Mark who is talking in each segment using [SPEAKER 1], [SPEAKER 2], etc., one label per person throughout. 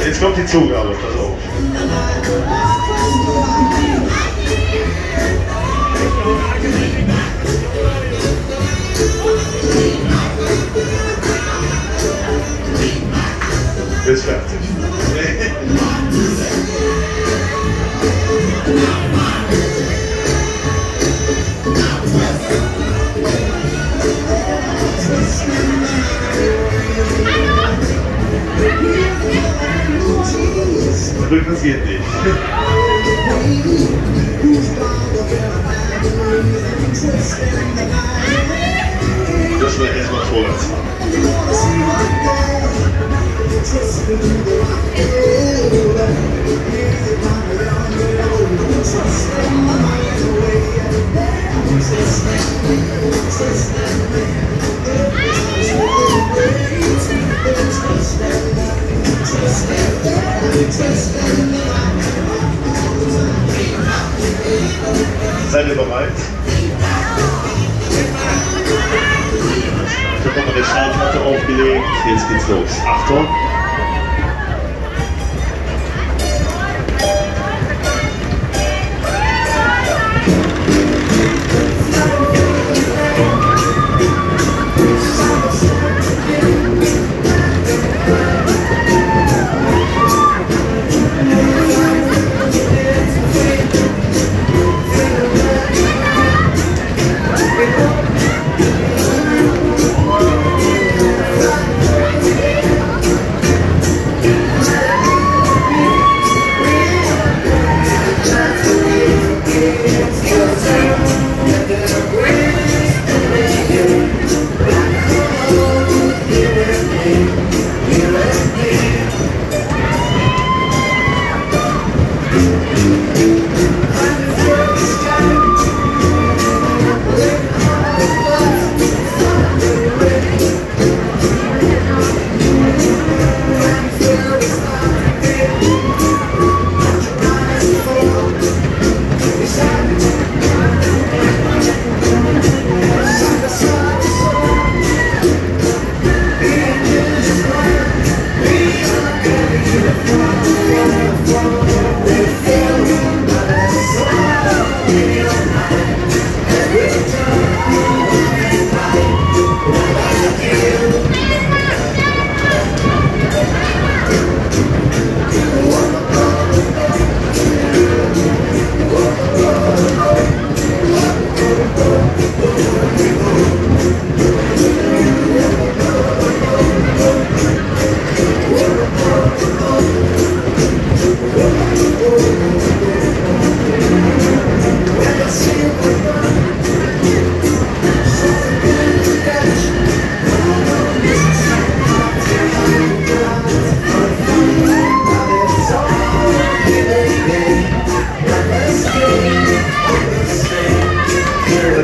[SPEAKER 1] Jetzt kommt die Zugabe, pass auf. Bis fertig. Das geht nicht. Das will ich erstmal vorwärts machen. Seid ihr bereit? Ich habe nochmal eine Schallplatte aufgelegt. Jetzt geht's los. Achtung!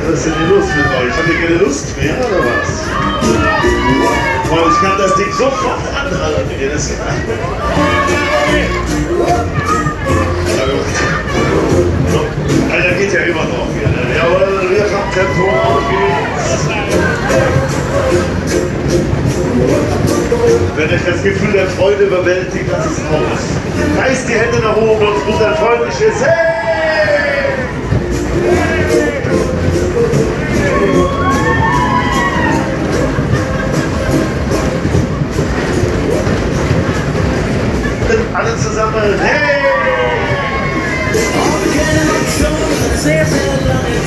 [SPEAKER 1] Was ist denn die Lust mit euch? Habt ihr keine Lust mehr oder was? Wow, ich kann das Ding sofort anhalten, wenn ihr das kann. Alter, geht ja immer noch hier. Ne? Jawohl, wir haben Tempo, auf geht's. Wenn euch das Gefühl der Freude überwältigt, das ist aus. Reißt die Hände nach oben und ruft ein freundliches Hey! Alle zusammen, hey! Sehr, sehr lange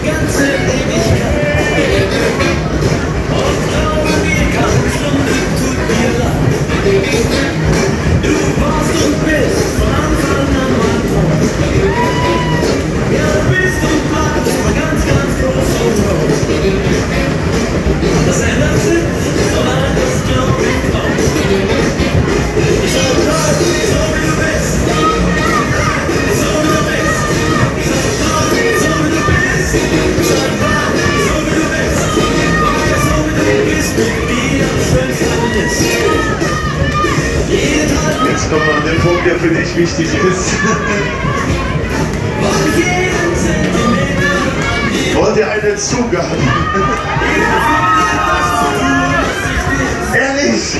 [SPEAKER 1] ganze Ewigkeit. Und glaube mir, keine Stunde tut mir leid. kommen wir an den Punkt, der für dich wichtig ist. Wollt ihr einen Zugang? Ehrlich?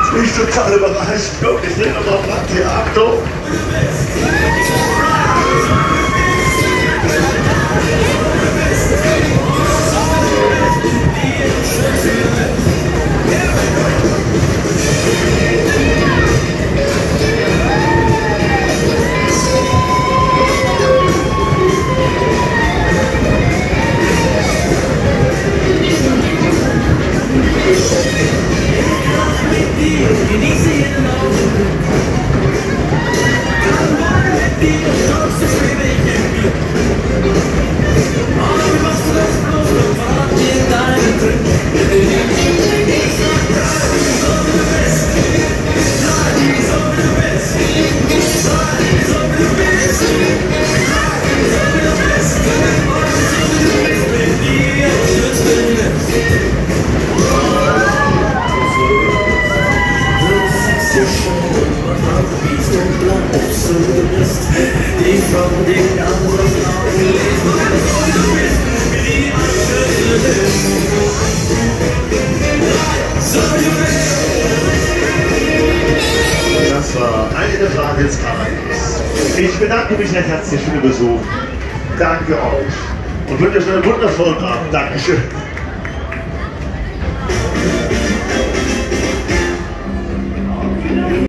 [SPEAKER 1] Jetzt bin ich total überrascht. Guck, ich drehe nochmal Blatt hier. Achtung! Das war eine Fahrt ins Paradies. Ich bedanke mich recht herzlich für den Besuch. Danke euch. Und wünsche euch einen wundervollen Abend. Dankeschön.